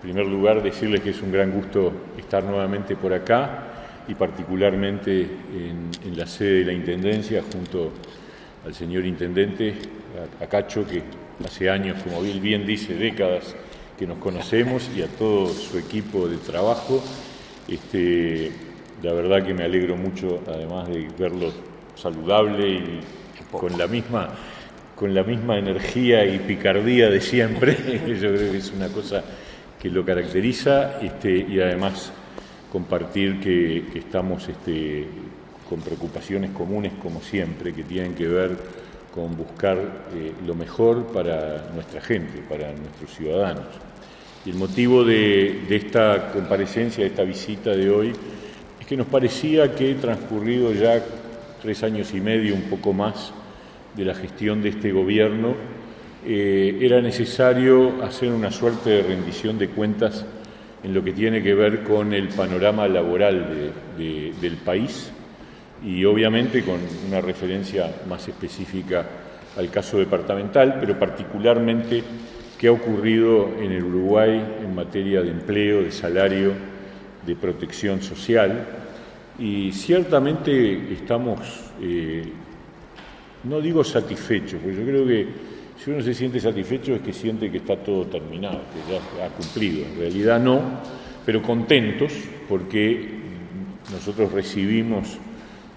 primer lugar, decirles que es un gran gusto estar nuevamente por acá y particularmente en la sede de la Intendencia junto al señor Intendente, a Cacho, que hace años, como bien dice, décadas que nos conocemos, y a todo su equipo de trabajo. La verdad que me alegro mucho, además de verlo saludable y con la misma energía y picardía de siempre. Yo creo que es una cosa que lo caracteriza, y además compartir que estamos con preocupaciones comunes como siempre, que tienen que ver con buscar lo mejor para nuestra gente, para nuestros ciudadanos. Y el motivo de esta comparecencia, de esta visita de hoy, es que nos parecía que transcurrido ya 3 años y medio, un poco más, de la gestión de este gobierno, era necesario hacer una suerte de rendición de cuentas en lo que tiene que ver con el panorama laboral del país, y obviamente con una referencia más específica al caso departamental, pero particularmente qué ha ocurrido en el Uruguay en materia de empleo, de salario, de protección social. Y ciertamente estamos, no digo satisfechos, porque yo creo que si uno se siente satisfecho es que siente que está todo terminado, que ya ha cumplido. En realidad no, pero contentos porque nosotros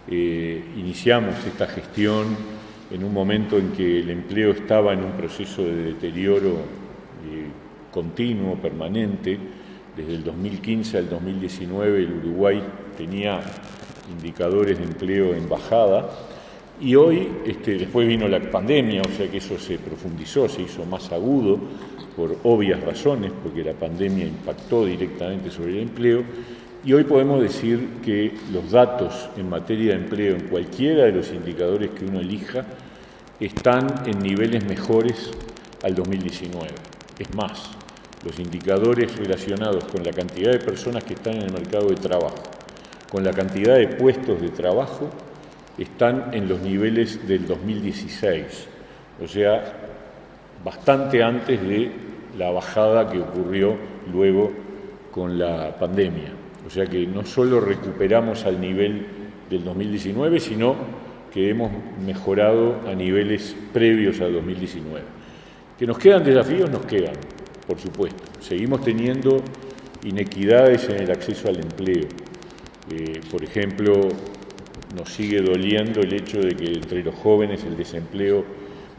iniciamos esta gestión en un momento en que el empleo estaba en un proceso de deterioro continuo, permanente. Desde el 2015 al 2019 el Uruguay tenía indicadores de empleo en bajada, y hoy, después vino la pandemia, o sea que eso se profundizó, se hizo más agudo por obvias razones, porque la pandemia impactó directamente sobre el empleo, y hoy podemos decir que los datos en materia de empleo en cualquiera de los indicadores que uno elija están en niveles mejores al 2019. Es más, los indicadores relacionados con la cantidad de personas que están en el mercado de trabajo, con la cantidad de puestos de trabajo, están en los niveles del 2016, o sea, bastante antes de la bajada que ocurrió luego con la pandemia. O sea que no solo recuperamos al nivel del 2019, sino que hemos mejorado a niveles previos al 2019. ¿Que nos quedan desafíos? Nos quedan, por supuesto. Seguimos teniendo inequidades en el acceso al empleo. Por ejemplo, nos sigue doliendo el hecho de que entre los jóvenes el desempleo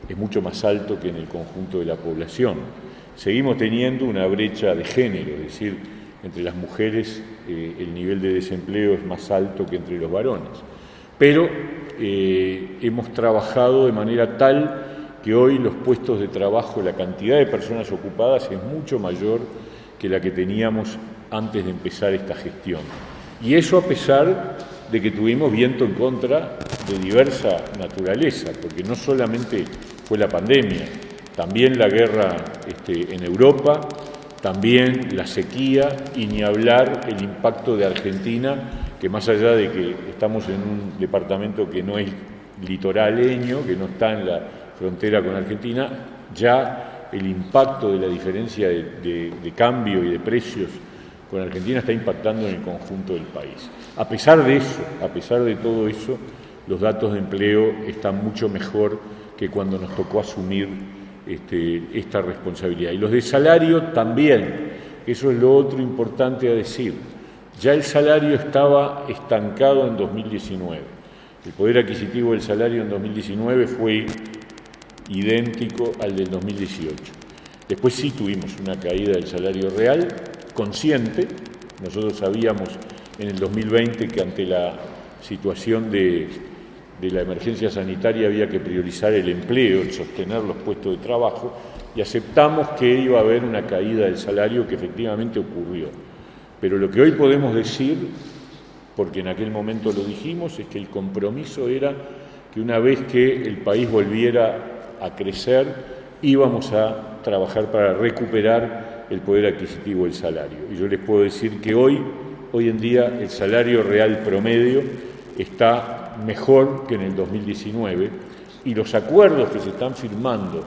es mucho más alto que en el conjunto de la población. Seguimos teniendo una brecha de género, es decir, entre las mujeres el nivel de desempleo es más alto que entre los varones. Pero hemos trabajado de manera tal que hoy los puestos de trabajo, la cantidad de personas ocupadas es mucho mayor que la que teníamos antes de empezar esta gestión. Y eso a pesar de que tuvimos viento en contra de diversa naturaleza, porque no solamente fue la pandemia, también la guerra en Europa, también la sequía, y ni hablar el impacto de Argentina, que más allá de que estamos en un departamento que no es litoraleño, que no está en la frontera con Argentina, ya el impacto de la diferencia de cambio y de precios con Argentina está impactando en el conjunto del país. A pesar de eso, a pesar de todo eso, los datos de empleo están mucho mejor que cuando nos tocó asumir esta responsabilidad. Y los de salario también, eso es lo otro importante a decir. Ya el salario estaba estancado en 2019. El poder adquisitivo del salario en 2019 fue idéntico al del 2018. Después sí tuvimos una caída del salario real, consciente. Nosotros sabíamos en el 2020 que ante la situación de la emergencia sanitaria había que priorizar el empleo, el sostener los puestos de trabajo, y aceptamos que iba a haber una caída del salario, que efectivamente ocurrió. Pero lo que hoy podemos decir, porque en aquel momento lo dijimos, es que el compromiso era que una vez que el país volviera a crecer, íbamos a trabajar para recuperar el poder adquisitivo del salario. Y yo les puedo decir que hoy en día el salario real promedio está mejor que en el 2019, y los acuerdos que se están firmando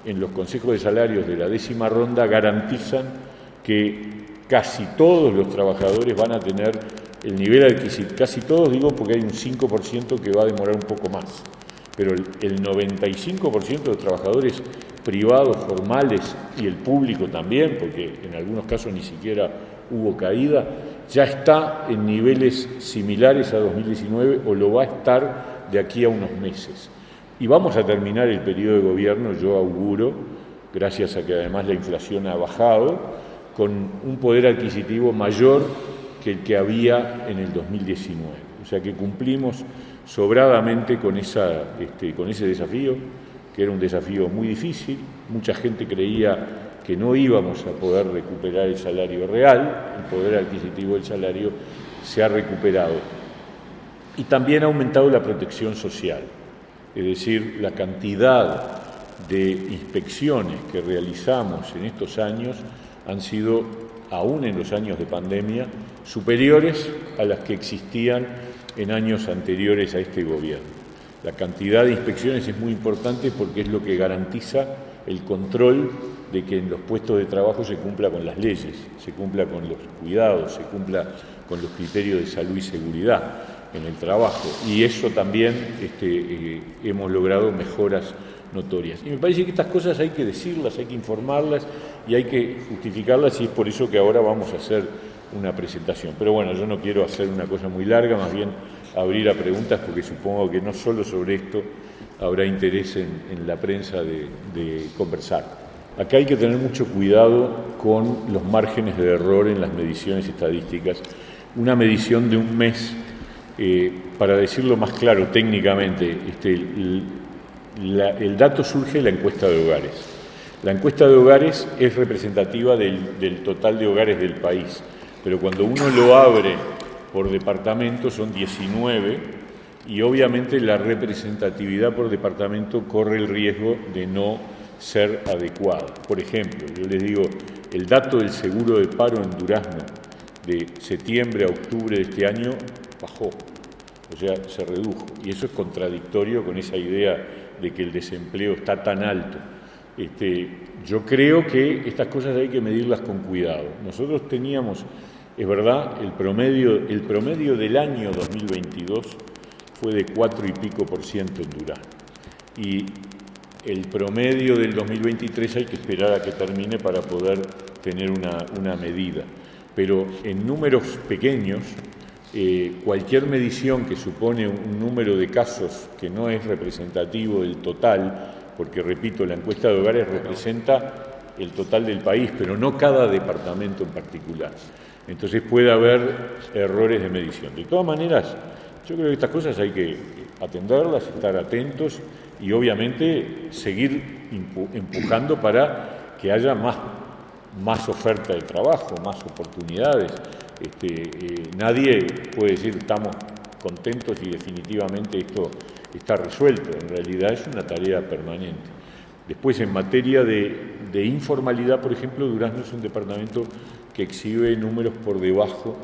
en los consejos de salarios de la 10ª ronda garantizan que casi todos los trabajadores van a tener el nivel adquisitivo, casi todos digo porque hay un 5% que va a demorar un poco más, pero el 95% de trabajadores privados, formales y el público también, porque en algunos casos ni siquiera hubo caída, ya está en niveles similares a 2019 o lo va a estar de aquí a unos meses. Y vamos a terminar el periodo de gobierno, yo auguro, gracias a que además la inflación ha bajado, con un poder adquisitivo mayor que el que había en el 2019. O sea que cumplimos sobradamente con ese desafío, que era un desafío muy difícil. Mucha gente creía que no íbamos a poder recuperar el salario real, el poder adquisitivo del salario se ha recuperado. Y también ha aumentado la protección social, es decir, la cantidad de inspecciones que realizamos en estos años han sido, aún en los años de pandemia, superiores a las que existían en años anteriores a este gobierno. La cantidad de inspecciones es muy importante porque es lo que garantiza el control de que en los puestos de trabajo se cumpla con las leyes, se cumpla con los cuidados, se cumpla con los criterios de salud y seguridad en el trabajo. Y eso también hemos logrado mejoras notorias. Y me parece que estas cosas hay que decirlas, hay que informarlas y hay que justificarlas, y es por eso que ahora vamos a hacer una presentación. Pero bueno, yo no quiero hacer una cosa muy larga, más bien abrir a preguntas, porque supongo que no solo sobre esto habrá interés en la prensa de conversar. Acá hay que tener mucho cuidado con los márgenes de error en las mediciones estadísticas. Una medición de un mes, para decirlo más claro técnicamente, el dato surge de la encuesta de hogares. La encuesta de hogares es representativa del total de hogares del país, pero cuando uno lo abre por departamento son 19 y obviamente la representatividad por departamento corre el riesgo de no ser adecuada. Por ejemplo, yo les digo, el dato del seguro de paro en Durazno de septiembre a octubre de este año bajó, o sea, se redujo, y eso es contradictorio con esa idea de que el desempleo está tan alto. Yo creo que estas cosas hay que medirlas con cuidado. Nosotros teníamos, es verdad, el promedio del año 2022 fue de 4 y pico % en Durazno, y el promedio del 2023 hay que esperar a que termine para poder tener una medida. Pero en números pequeños, cualquier medición que supone un número de casos que no es representativo del total, porque repito, la encuesta de hogares representa el total del país, pero no cada departamento en particular. Entonces puede haber errores de medición. De todas maneras, yo creo que estas cosas hay que atenderlas, estar atentos y obviamente seguir empujando para que haya más oferta de trabajo, más oportunidades. Nadie puede decir estamos contentos y definitivamente esto está resuelto. En realidad es una tarea permanente. Después, en materia de informalidad, por ejemplo, Durazno es un departamento que exhibe números por debajo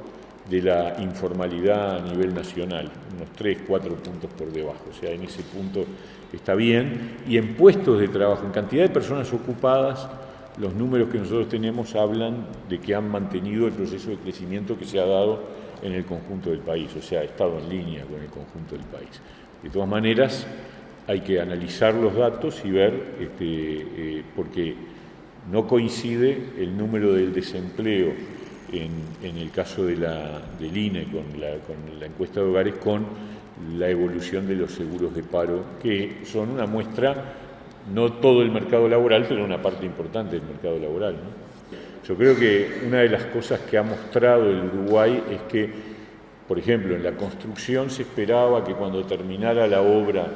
de la informalidad a nivel nacional, unos 3-4 puntos por debajo, o sea, en ese punto está bien. Y en puestos de trabajo, en cantidad de personas ocupadas, los números que nosotros tenemos hablan de que han mantenido el proceso de crecimiento que se ha dado en el conjunto del país, o sea, ha estado en línea con el conjunto del país. De todas maneras, hay que analizar los datos y ver, porque no coincide el número del desempleo en el caso del INE con la encuesta de hogares con la evolución de los seguros de paro, que son una muestra, no todo el mercado laboral, pero una parte importante del mercado laboral, ¿no? Yo creo que una de las cosas que ha mostrado el Uruguay es que, por ejemplo, en la construcción se esperaba que cuando terminara la obra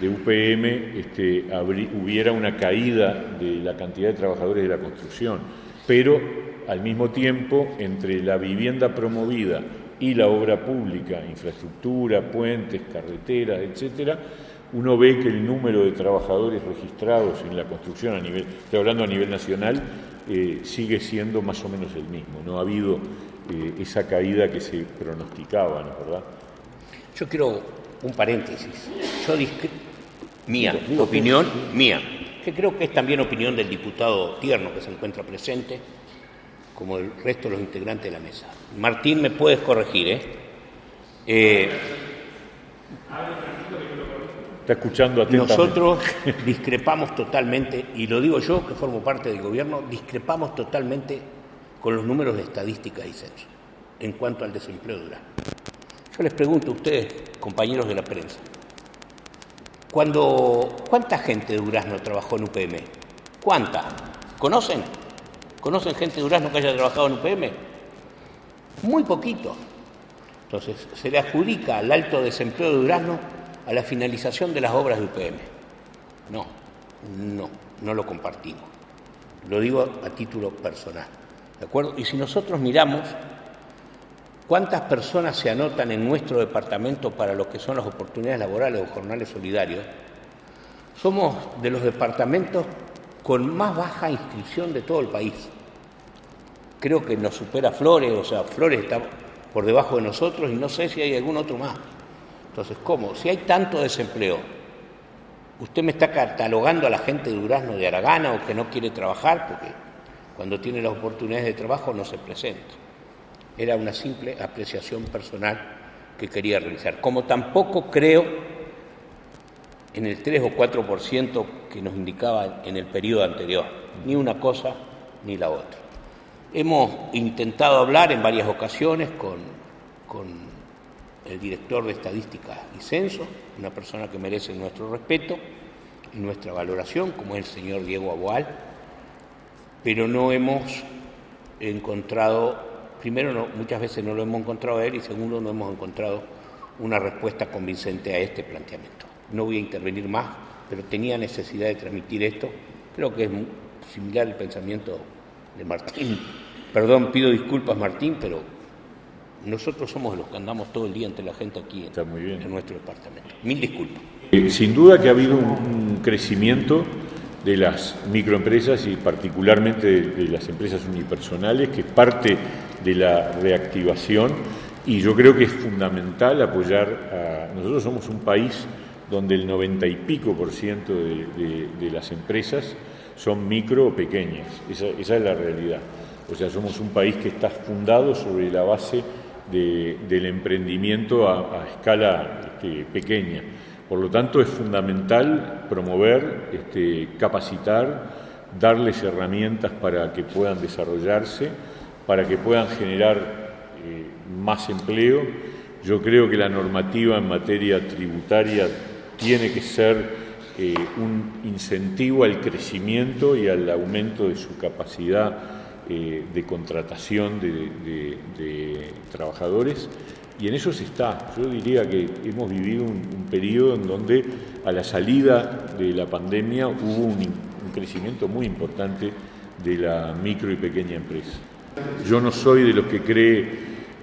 de UPM hubiera una caída de la cantidad de trabajadores de la construcción, pero al mismo tiempo, entre la vivienda promovida y la obra pública, infraestructura, puentes, carreteras, etcétera, uno ve que el número de trabajadores registrados en la construcción estoy hablando a nivel nacional, sigue siendo más o menos el mismo. No ha habido esa caída que se pronosticaba, ¿no es verdad? Yo quiero un paréntesis. Opinión mía, que creo que es también opinión del diputado Tierno, que se encuentra presente, como el resto de los integrantes de la mesa. Martín, me puedes corregir, Está escuchando atentamente. Nosotros discrepamos totalmente, y lo digo yo que formo parte del gobierno, discrepamos totalmente con los números de estadística y censo en cuanto al desempleo de Durazno. Yo les pregunto a ustedes, compañeros de la prensa, ¿cuánta gente de Durazno trabajó en UPM? ¿Cuánta? ¿Conocen? ¿Conocen gente de Durazno que haya trabajado en UPM? Muy poquito. Entonces, se le adjudica al alto desempleo de Durazno a la finalización de las obras de UPM. No lo compartimos. Lo digo a título personal, ¿de acuerdo? Y si nosotros miramos cuántas personas se anotan en nuestro departamento para lo que son las oportunidades laborales o jornales solidarios, somos de los departamentos con más baja inscripción de todo el país. Creo que nos supera Flores, o sea, Flores está por debajo de nosotros y no sé si hay algún otro más. Entonces, ¿cómo? Si hay tanto desempleo, usted me está catalogando a la gente de Durazno de haragana o que no quiere trabajar porque cuando tiene las oportunidades de trabajo no se presenta. Era una simple apreciación personal que quería realizar. Como tampoco creo en el 3 o 4% que nos indicaba en el periodo anterior, ni una cosa ni la otra. Hemos intentado hablar en varias ocasiones con el director de Estadística y Censo, una persona que merece nuestro respeto y nuestra valoración, como es el señor Diego Aboal, pero no hemos encontrado, primero muchas veces no lo hemos encontrado a él y segundo no hemos encontrado una respuesta convincente a este planteamiento. No voy a intervenir más, pero tenía necesidad de transmitir esto. Creo que es similar el pensamiento de Martín. Perdón, pido disculpas, Martín, pero nosotros somos los que andamos todo el día entre la gente aquí en nuestro departamento. Mil disculpas. Sin duda que ha habido un crecimiento de las microempresas y particularmente de las empresas unipersonales, que es parte de la reactivación, y yo creo que es fundamental apoyar a... Nosotros somos un país donde el 90 y pico % de las empresas son micro o pequeñas. Esa es la realidad. O sea, somos un país que está fundado sobre la base del emprendimiento a escala pequeña. Por lo tanto, es fundamental promover, capacitar, darles herramientas para que puedan desarrollarse, para que puedan generar más empleo. Yo creo que la normativa en materia tributaria tiene que ser un incentivo al crecimiento y al aumento de su capacidad de contratación de trabajadores, y en eso se está. Yo diría que hemos vivido un periodo en donde a la salida de la pandemia hubo un crecimiento muy importante de la micro y pequeña empresa. Yo no soy de los que cree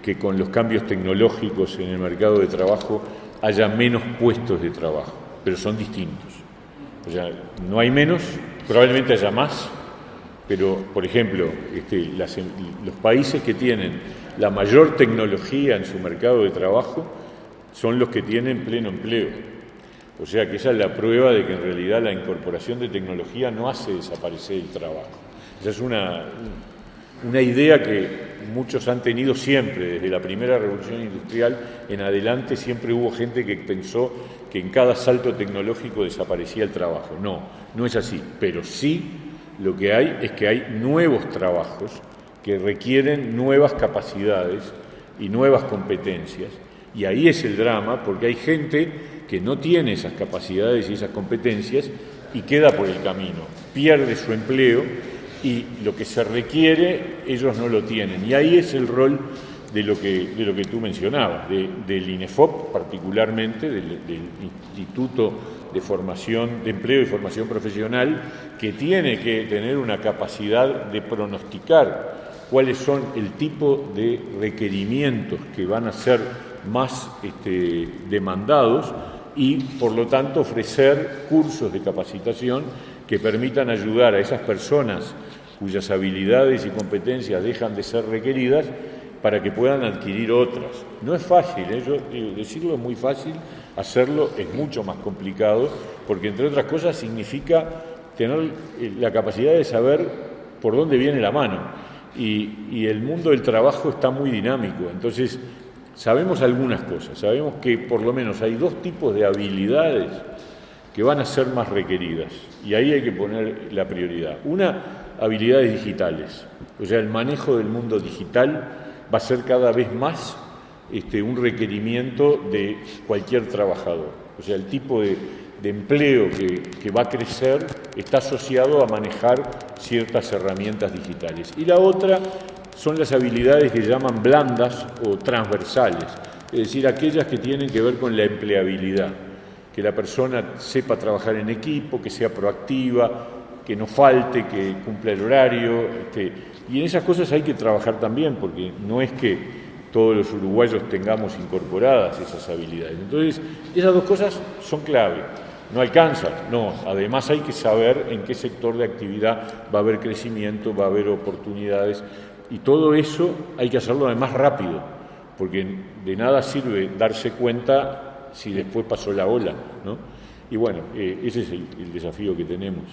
que con los cambios tecnológicos en el mercado de trabajo haya menos puestos de trabajo, pero son distintos. O sea, no hay menos, probablemente haya más, pero, por ejemplo, los países que tienen la mayor tecnología en su mercado de trabajo son los que tienen pleno empleo. O sea que esa es la prueba de que en realidad la incorporación de tecnología no hace desaparecer el trabajo. Esa es una idea que muchos han tenido siempre, desde la primera revolución industrial en adelante. Siempre hubo gente que pensó que en cada salto tecnológico desaparecía el trabajo. No es así, pero sí lo que hay es que hay nuevos trabajos que requieren nuevas capacidades y nuevas competencias, y ahí es el drama, porque hay gente que no tiene esas capacidades y esas competencias y queda por el camino, pierde su empleo y lo que se requiere ellos no lo tienen, y ahí es el rol de lo que tú mencionabas, del INEFOP particularmente, del Instituto de Empleo y Formación Profesional, que tiene que tener una capacidad de pronosticar cuáles son el tipo de requerimientos que van a ser más demandados y, por lo tanto, ofrecer cursos de capacitación que permitan ayudar a esas personas cuyas habilidades y competencias dejan de ser requeridas para que puedan adquirir otras. No es fácil, yo digo, decirlo es muy fácil, hacerlo es mucho más complicado, porque entre otras cosas significa tener la capacidad de saber por dónde viene la mano. y el mundo del trabajo está muy dinámico. Entonces, sabemos algunas cosas. Sabemos que por lo menos hay dos tipos de habilidades que van a ser más requeridas, y ahí hay que poner la prioridad. Una, habilidades digitales, o sea, el manejo del mundo digital va a ser cada vez más un requerimiento de cualquier trabajador. O sea, el tipo de empleo que va a crecer está asociado a manejar ciertas herramientas digitales. Y la otra son las habilidades que llaman blandas o transversales, es decir, aquellas que tienen que ver con la empleabilidad, que la persona sepa trabajar en equipo, que sea proactiva, que no falte, que cumpla el horario, y en esas cosas hay que trabajar también, porque no es que todos los uruguayos tengamos incorporadas esas habilidades. Entonces, esas dos cosas son clave. No alcanza, no. Además hay que saber en qué sector de actividad va a haber crecimiento, va a haber oportunidades, y todo eso hay que hacerlo además rápido, porque de nada sirve darse cuenta si después pasó la ola, ¿no? Y bueno, ese es el desafío que tenemos.